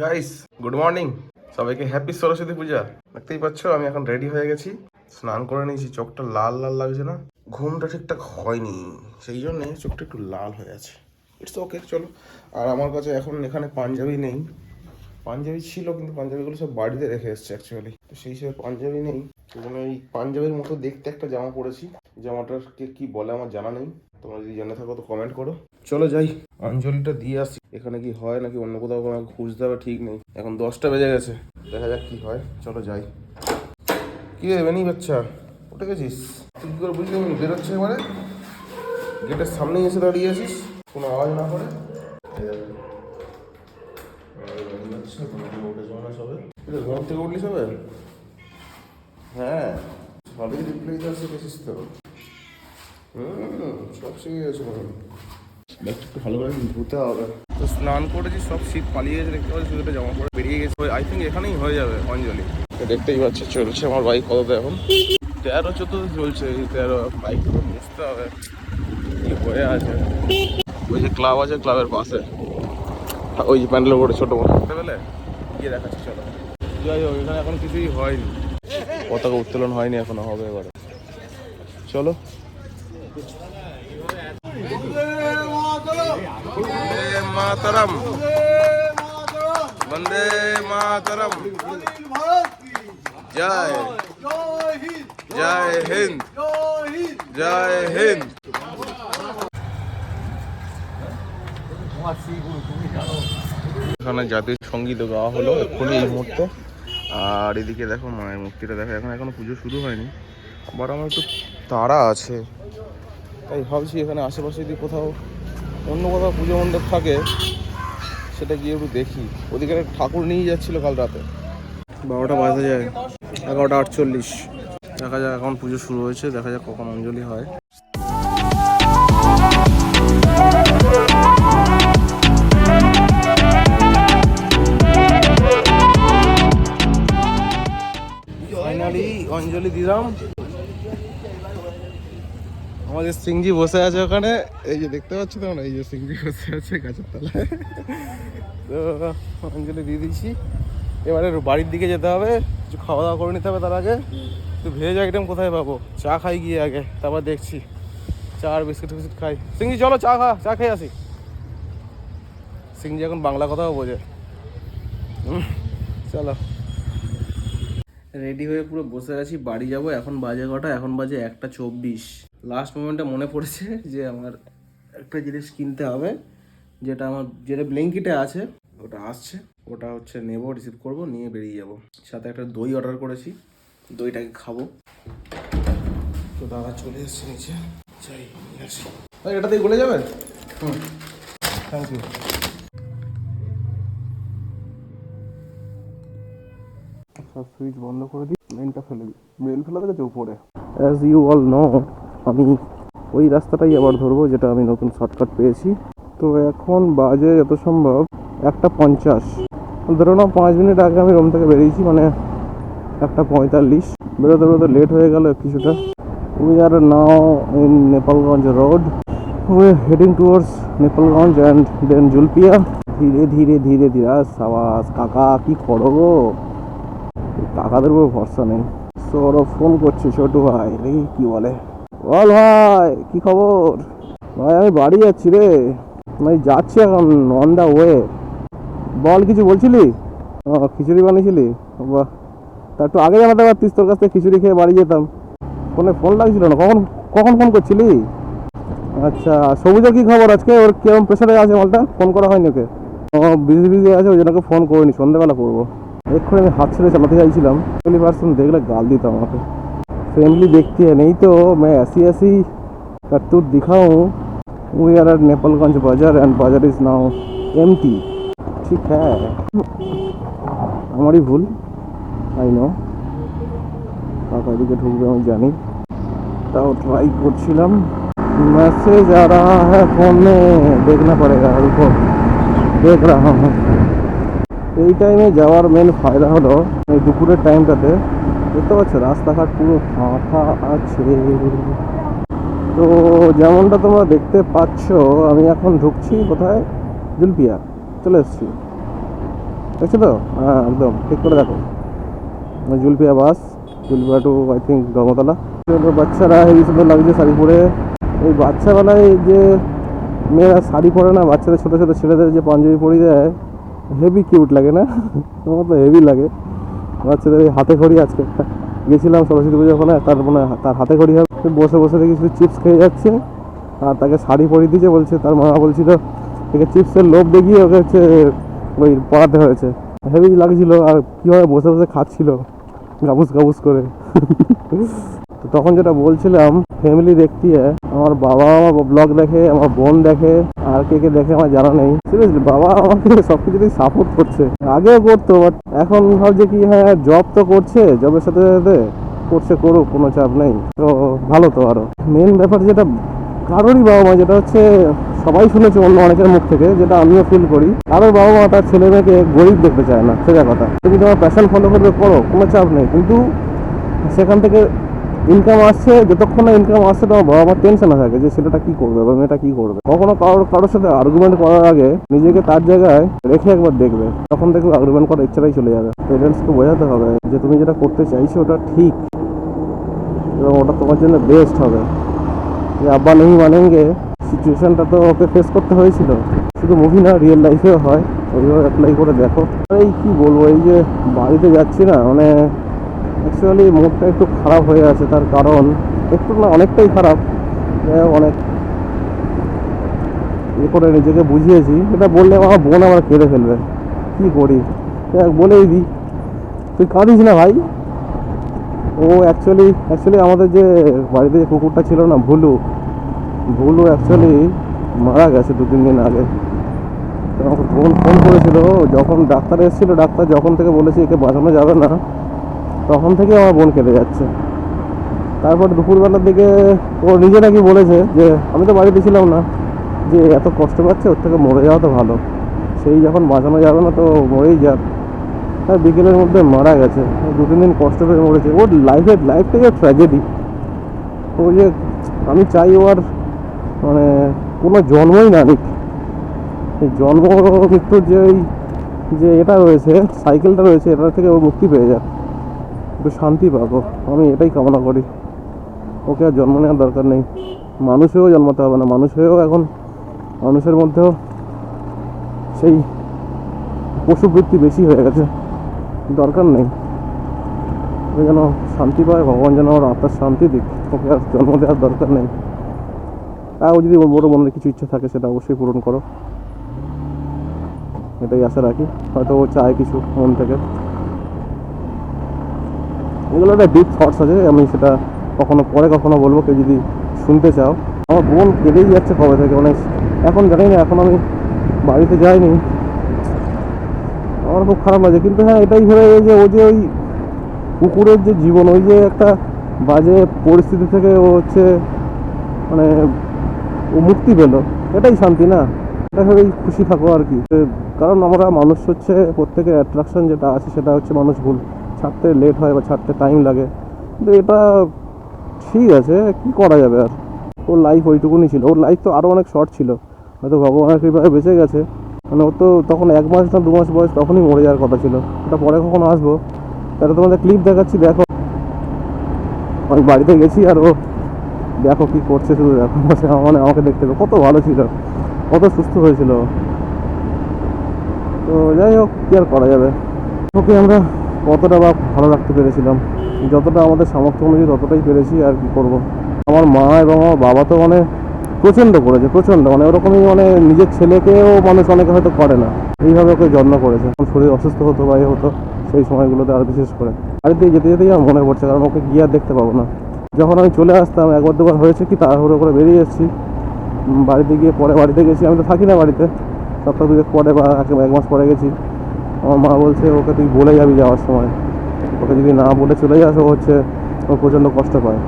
Guys, good morning. সবাইকে happy Saraswati পূজা। দেখতেই পাচ্ছ আমি এখন রেডি হয়ে গেছি, স্নান করে নিয়েছি। চোখটা লাল লাল লাগছে না, ঘুমটা ঠিকঠাক হয়নি, সেই জন্য চোখটা একটু লাল হয়ে আছে। ইটস ওকে, চলো। আর আমার কাছে এখন এখানে পাঞ্জাবি নেই, পাঞ্জাবি ছিল কিন্তু পাঞ্জাবিগুলো সব বাড়িতে রেখে এসছে অ্যাকচুয়ালি, তো সেই হিসেবে পাঞ্জাবি নেই। মানে এই পাঞ্জাবির মতো দেখতে একটা জামা পরেছি, জামাটাকে কি বলে আমার জানা নেই, তোমরা যদি জেনে থাকো তো কমেন্ট করো। চলো যাই, অঞ্জলিটা দিয়ে আসি। এখানে কি হয় নাকি অন্য কোথাও কোনো খুঁজতে হবে, ঠিক নেই। এখন 10টা বেজে গেছে, দেখা যাক কি হয়। চলো যাই। কি রে বেনি বাচ্চা, উঠে গেছিস? তুই কি করে বুঝলি আমি বেরোচ্ছে? এবারে গেটের সামনেই এসে দাঁড়িয়ে আছিস কোনো আওয়াজ না করে। ঘর থেকে উঠলি সবে? হ্যাঁ, সবই রিপ্লাই দেওয়া শিখেছিস তো। সব শিখে গেছো। ব্যাগটা একটু ভালো করে ধুতে হবে। তো স্নান করেছি, সব শীত পালিয়ে গেছে দেখতে পাচ্ছি, শুধু একটা জামা পরে বেরিয়ে গেছে। আই থিঙ্ক এখানেই হয়ে যাবে অঞ্জলি। দেখতেই পাচ্ছি চলছে আমার বাইক কততে এখন 13-14 চলছে। এই 13 বাইক তো বুঝতে হবে কি হয়ে আছে। ওই যে ক্লাব আছে, ক্লাবের পাশে ওই যে প্যান্ডেলের উপরে ছোটো মতো দেখতে পেলে, গিয়ে দেখাচ্ছি চলো। যাই হোক, এখানে এখন কিছুই হয়নি, পতাকা উত্তোলন হয়নি, এখনো হবে এবারে। চলো। বন্দে মাতরম, বন্দে মাতরম, জয় জয় হিন্দ, জয় হিন্দ। এখানে জাতীয় সঙ্গীত গাওয়া হলো এক্ষুনি এই মুহূর্তে। আর এদিকে দেখো মায়ের মূর্তিটা দেখো, এখনো পুজো শুরু হয়নি। আবার আমার একটু তাড়া আছে, তাই ভাবছি এখানে আশেপাশে যদি কোথাও অন্য কোথাও পুজো মণ্ডপ থাকে সেটা গিয়ে একটু দেখি। ওদিকে ঠাকুর নিয়ে যাচ্ছিল কাল রাতে। 12টা বাজতে যায়, 11টা 48। দেখা যাক, এখন পুজো শুরু হয়েছে, দেখা যাক কখন অঞ্জলি হয়। ফাইনালি অঞ্জলি দিলাম। আমাদের সিংজি বসে আছে ওখানে, এই যে দেখতে পাচ্ছ তো, এই যে সিংজি বসে আছে গাছের তলায়। তো অঞ্জলি দিয়ে দিয়েছি, এবারে বাড়ির দিকে যেতে হবে, কিছু খাওয়া দাওয়া করে নিতে হবে। তার আগে তো ভেজ আইটেম কোথায় পাবো? চা খাই গিয়ে আগে, তারপর দেখছি। চা আর বিস্কিট ফিস্কিট খাই। সিংজি চলো চা খেয়ে আসি। সিংজি এখন বাংলা কথাও বোঝে। চলো। রেডি হয়ে পুরো বসে আছি, বাড়ি যাব। এখন বাজে কটা? এখন বাজে 1:24। লাস্ট মোমেন্টে মনে পড়েছে যে আমার একটা জিনিস কিনতে হবে, যেটা ব্লিঙ্কিটে আছে, ওটা আসছে। ওটা হচ্ছে নেবো, রিসিভ করবো, নিয়ে বেরিয়ে যাব। সাথে একটা দই অর্ডার করেছি, দইটাকে খাবো। তো দাদা চলে এসছে নিচে, যাই নিয়ে আসি। এটাতেই গলে যাবে? Thank you. সব সুইচ বন্ধ করে দিই, মেনটা ফেলে দিই। মেল ফেলে গেছে উপরে। অ্যাজ ইউ অল নো, আমি ওই রাস্তাটাই আবার ধরবো যেটা আমি নতুন শর্টকাট পেয়েছি। তো এখন বাজে যত সম্ভব 1:50। ধরো না 5 মিনিট আগে আমি রুম থেকে বেরিয়েছি, মানে 1:45। বেরোতে বেরোতে লেট হয়ে গেল কিছুটা। We are now in Nepalganj road, we are heading towards Nepalganj and then Julpia. ধীরে ধীরে ধীরে ধীরে। সাবাস কাকা, কি করো গো? কাকাদের উপর ভরসা নেই। সৌরভ ফোন করছে, ছোটু ভাই দেখি কি বলে। বল ভাই, কি খবর? ভাই আমি বাড়ি যাচ্ছি রে, আমি যাচ্ছি এখন অন দা ওয়ে। বল, কিছু বলছিলি? ও, খিচুড়ি বানিয়েছিলি? বাহ, তা একটু আগে জানাতে পারতিস, তোর কাছ থেকে খিচুড়ি খেয়ে বাড়ি যেতাম। ফোনে ফোন লাগছিল না। কখন কখন ফোন করছিলি? আচ্ছা, সবুজের কি খবর আজকে? ওর কিরকম প্রেশারে আছে মালটা? ফোন করা হয়নি ওকে? ও বিজি বিজি আছে, ওই জন্য ওকে ফোন করিনি, সন্ধ্যাবেলা করবো। এক্ষুনি আমি হাত ছেড়ে চালাতে চাইছিলাম, ফ্যামিলি পার্সন দেখলে গাল দিতাম আমাকে। फैमिली देखती है नहीं तो मैं ऐसी ऐसी करतूत दिखाऊं। वी आर एट नेपालगंज बाजार एंड बाजार इज नाउ एम्प्टी। ठीक है, हमारी भूल, आई नो। काका दिखे ढूंढ मैं जानी, ताओ ट्राई করছিলাম। मैसेज आ रहा है फोन में, देखना पड़ेगा, रुको देख रहा हूँ। এই টাইমে যাওয়ার মেন ফায়দা হলো এই দুপুরের টাইমটাতে দেখতে পাচ্ছ রাস্তাঘাট পুরো ফাঁকা আছে। তো যেমনটা তোমরা দেখতে পাচ্ছ, আমি এখন ঢুকছি কোথায়? জুলপিয়া চলে এসেছি। দেখছো তো? হ্যাঁ একদম ঠিক করে দেখো, জুলপিয়া বাস, জুলপিয়া টু আই থিঙ্ক ধর্মতলা। বাচ্চারা হেভি সুন্দর লাগছে শাড়ি পরে। এই বাচ্চাবেলায় যে মেয়েরা শাড়ি পরে না, বাচ্চাদের ছোটো ছোটো ছেলেদের যে পাঞ্জাবি পরিয়ে দেয়, হেভি কিউট লাগে না? আমার তো হেভি লাগে। বাচ্চাদের এই হাতে খড়ি, আজকে একটা গেছিলাম সরস্বতী পুজো, ওখানে তার মানে তার হাতে খড়ি হবে, বসে বসে দেখি শুধু চিপস খেয়ে যাচ্ছে, আর তাকে শাড়ি পরিয়ে দিয়েছে। বলছে তার মা বলছিল একে চিপসের লোভ দেখিয়ে ওকে হচ্ছে ওই পড়াতে হয়েছে। হেভি লাগছিল, আর কীভাবে বসে বসে খাচ্ছিল গাবুস গাবুস করে। তো তখন যেটা বলছিলাম, ফ্যামিলি দেখতে হয়, আমার বাবা আমার ব্লগ দেখে, আমার বোন দেখে, আর কে কে দেখে আমার জানা নেই। সিরিয়াসলি বাবা আমাকে সব কিছুতেই সাপোর্ট করছে, আগেও করতো, বাট এখন ভাবছে কি হ্যাঁ জব তো করছে, জবের সাথে সাথে করছে, করুক, কোনো চাপ নেই, তো ভালো। তো আরো মেন ব্যাপার যেটা কারোরই বাবা মা, যেটা হচ্ছে সবাই শুনেছে অন্য অনেকের মুখ থেকে, যেটা আমিও ফিল করি, কারোর বাবা মা তার ছেলে মেয়েকে গরিব দেখতে চায় না, সোজা কথা। তুমি তোমার প্যাশন ফলো করবে, করো, কোনো চাপ নেই, কিন্তু সেখান থেকে ইনকাম আসছে, যতক্ষণ না ইনকাম আসছে তোমার বাবা মার টেনশন থাকে যে ছেলেটা কি করবে বা মেয়েটা কি করবে। কখনো কারোর সাথে আর্গুমেন্ট করার আগে নিজেকে তার জায়গায় রেখে একবার দেখবে, তখন দেখবে আর্গুমেন্ট করার ইচ্ছাটাই চলে যাবে। পেরেন্টসকে বোঝাতে হবে যে তুমি যেটা করতে চাইছো ওটা ঠিক এবং ওটা তোমার জন্য বেস্ট হবে। যে আব্বা নেই মানেঙ্গে সিচুয়েশনটা তো ওকে ফেস করতে হয়েছিল, শুধু মুভি না, রিয়েল লাইফেও হয়, ওইভাবে অ্যাপ্লাই করে দেখো। এই কি বলবো, এই যে বাড়িতে যাচ্ছি না, মানে অ্যাকচুয়ালি মুডটা একটু খারাপ হয়ে আছে, তার কারণ একটু না অনেকটাই খারাপ। অনেক ইয়ে করে নিজেকে বুঝিয়েছি, এটা বললে আমার বোন আবার কেঁদে ফেলবে, কী করি বলেই দিই, তুই কাঁদিস না ভাই। ও অ্যাকচুয়ালি আমাদের যে বাড়িতে যে কুকুরটা ছিল না, ভুলু অ্যাকচুয়ালি মারা গেছে 2-3 দিন আগে। তো আমাকে বোন ফোন করেছিল, যখন ডাক্তার এসেছিলো, ডাক্তার যখন থেকে বলেছে একে বাঁচানো যাবে না, তখন থেকে আমার বোন কেঁদে যাচ্ছে। তারপর দুপুরবেলার দিকে ও নিজে নাকি বলেছে যে আমি তো বাড়িতে ছিলাম না, যে এত কষ্ট পাচ্ছে, ওর থেকে মরে যাওয়া তো ভালো, সেই যখন বাঁচানো যাবে না তো মরেই যাক। তার বিকেলের মধ্যে মারা গেছে, 2-3 দিন কষ্ট পেয়ে মরেছে। ওর লাইফটাই ট্র্যাজেডি। ও যে আমি চাই ও আর মানে কোনো জন্মই না নিক, এই জন্ম মৃত্যুর যে এটা রয়েছে, সাইকেলটা রয়েছে, এটা থেকে ও মুক্তি পেয়ে যাক, একটু শান্তি পাবো, আমি এটাই কামনা করি। ওকে আর জন্ম নেওয়ার দরকার নেই, মানুষ হয়েও জন্মাতে হবে না, মানুষ হয়েও এখন মানুষের মধ্যেও সেই পশুবৃত্তি বেশি হয়ে গেছে, দরকার নেই। ও যেন শান্তি পায়, ভগবান যেন ওর আত্মার শান্তি দিক, ওকে আর জন্ম দেওয়ার দরকার নেই। তাও যদি ওর বড় মনের কিছু ইচ্ছা থাকে সেটা অবশ্যই পূরণ করো, এটাই আশা রাখি। হয়তো ও চায় কিছু মন থেকে, এগুলো একটা ডিপ থটস আছে, আমি সেটা কখনো বলবো, কেউ যদি শুনতে চাও। আমার বোন কেঁদেই যাচ্ছে কবে থেকে, মানে এখন জানি না, এখন আমি বাড়িতে যাইনি, আমার খুব খারাপ লাগে। কিন্তু হ্যাঁ এটাই ভেবে যে ও যে ওই কুকুরের যে জীবন, ওই যে একটা বাজে পরিস্থিতি থেকে ও হচ্ছে মানে ও মুক্তি পেলো, এটাই শান্তি না? এটা ভেবেই খুশি থাকো আর কি। কারণ আমরা মানুষ হচ্ছে, প্রত্যেকের অ্যাট্রাকশন যেটা আছে সেটা হচ্ছে মানুষ ভুল, ছাড়তে লেট হয় বা ছাড়তে টাইম লাগে, কিন্তু এটা ঠিক আছে, কি করা যাবে আর। ওর লাইফ ওইটুকুনি ছিল, ওর লাইফ তো আরও অনেক শর্ট ছিল, হয়তো ভগবানের কৃপায় বেঁচে গেছে। মানে ও তো তখন 1 মাস না 2 মাস বয়স, তখনই মরে যাওয়ার কথা ছিল। ওটা পরে কখনো আসবো, তাহলে তোমাদের ক্লিপ দেখাচ্ছি, দেখো। আমি বাড়িতে গেছি আর ও দেখো কি করছে, শুধু দেখো, মানে আমাকে দেখতে হবে, কত ভালো ছিল, কত সুস্থ হয়েছিল। তো যাই হোক, কী আর করা যাবে, ওকে আমরা কতটা বা ভালো রাখতে পেরেছিলাম, যতটা আমাদের সামর্থ্য অনুযায়ী ততটাই পেরেছি, আর কি করব। আমার মা এবং আমার বাবা তো মানে প্রচণ্ড করেছে, প্রচণ্ড, মানে ওরকমই, মানে নিজের ছেলেকেও মানুষ অনেকে হয়তো করে না, এইভাবে ওকে যত্ন করেছে। যখন শরীর অসুস্থ হতো বা এ হতো, সেই সময়গুলোতে আর বিশেষ করে বাড়িতে যেতে যেতেই আমার মনে পড়ছে, কারণ ওকে গিয়ে আর দেখতে পাবো না। যখন আমি চলে আসতাম, 1-2 বার হয়েছে কি তাড়াহুড়ো করে বেরিয়ে এসেছি, বাড়িতে গিয়ে পরে বাড়িতে গেছি, আমি তো থাকি না বাড়িতে, সপ্তাহ 2 পরে বা 1 মাস পরে গেছি। আমার মা বলছে ওকে তুই বলে যাবি যাওয়ার সময়, ওকে যদি না বলে চলে যাস ও হচ্ছে ও প্রচণ্ড কষ্ট পায়।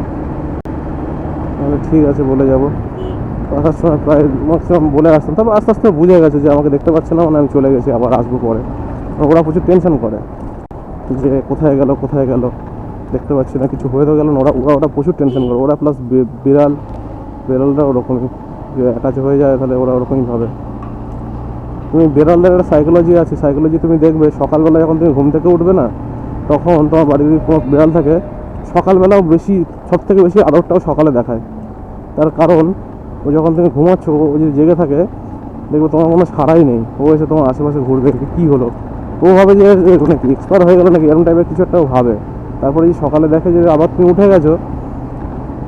তাহলে ঠিক আছে, বলে যাবো। আসার সময় প্রায় ম্যাক্সিমাম বলে আসতাম, তারপর আস্তে আস্তে বুঝে গেছে যে আমাকে দেখতে পাচ্ছে না, মানে আমি চলে গেছি, আবার আসবো পরে। ওরা প্রচুর টেনশন করে যে কোথায় গেল, দেখতে পাচ্ছি না, কিছু হয়ে তো গেল না, ওরা প্রচুর টেনশন করে। ওরা প্লাস বিড়ালটা ওরকমই, যে অ্যাটাচ হয়ে যায় তাহলে ওরা ওরকমই ভাবে। তুমি বেড়ালদের একটা সাইকোলজি আছে, সাইকোলজি তুমি দেখবে সকালবেলা যখন তুমি ঘুম থেকে উঠবে না, তখন তোমার বাড়িতে যদি কোনো বেড়াল থাকে সকালবেলাও বেশি, সব থেকে বেশি আদরটাও সকালে দেখায়। তার কারণ ও যখন তুমি ঘুমাচ্ছ, ও যদি জেগে থাকে দেখবে তোমার কোনো সাড়াই নেই, ও এসে তোমার আশেপাশে ঘুরবে, কী হলো, ও ভাবে যে নাকি এক্সপায়ার হয়ে গেলো নাকি, এরকম টাইপের কিছু একটা ভাবে। তারপরে যদি সকালে দেখে যে আবার তুমি উঠে গেছো,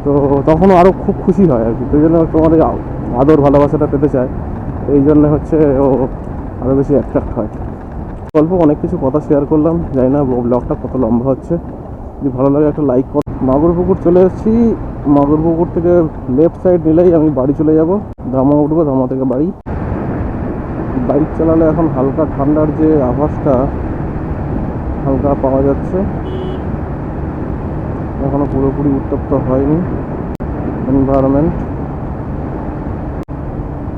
তো তখনও আরও খুব খুশি হয় আর কি। তো এই জন্য তোমার এই আদর ভালোবাসাটা পেতে চায়, এই জন্য হচ্ছে ও আরও বেশি অ্যাট্রাক্ট হয়। গল্প অনেক কিছু কথা শেয়ার করলাম, জানি না ব্লগটা কত লম্বা হচ্ছে। যদি ভালো লাগে একটা লাইক কর। মাগুর পুকুর চলে এসেছি। মাগুর পুকুর থেকে লেফট সাইড নিলেই আমি বাড়ি চলে যাব, ধামা উঠবো, ধামা থেকে বাড়ি। বাইক চালালে এখন হালকা ঠান্ডার যে আভাসটা হালকা পাওয়া যাচ্ছে, এখনো পুরোপুরি উত্তপ্ত হয়নি এনভায়রনমেন্ট,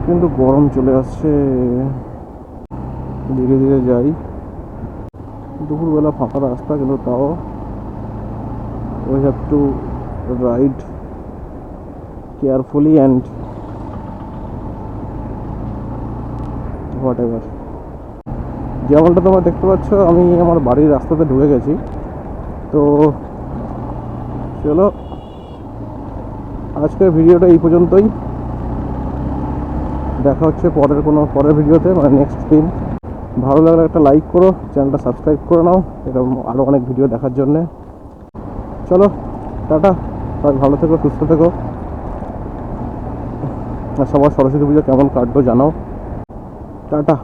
কিন্তু গরম চলে আসছে। ধীরে ধীরে যাই, দুপুরবেলা ফাঁকা রাস্তা, কিন্তু তাও we have to ride carefully and whatever. যেমনটা তোমরা দেখতে পাচ্ছ, আমি আমার বাড়ির রাস্তাতে ঢুকে গেছি। তো চলো, আজকের ভিডিওটা এই পর্যন্তই। দেখা হচ্ছে পরের ভিডিওতে, মানে নেক্সট দিন। ভালো লাগলে একটা লাইক করো, চ্যানেলটা সাবস্ক্রাইব করে নাও এরকম আরও অনেক ভিডিও দেখার জন্যে। চলো, টাটা, সবাই ভালো থেকো, সুস্থ থেকো, আর সবার সরস্বতী পুজো কেমন কাটলো জানাও। টাটা।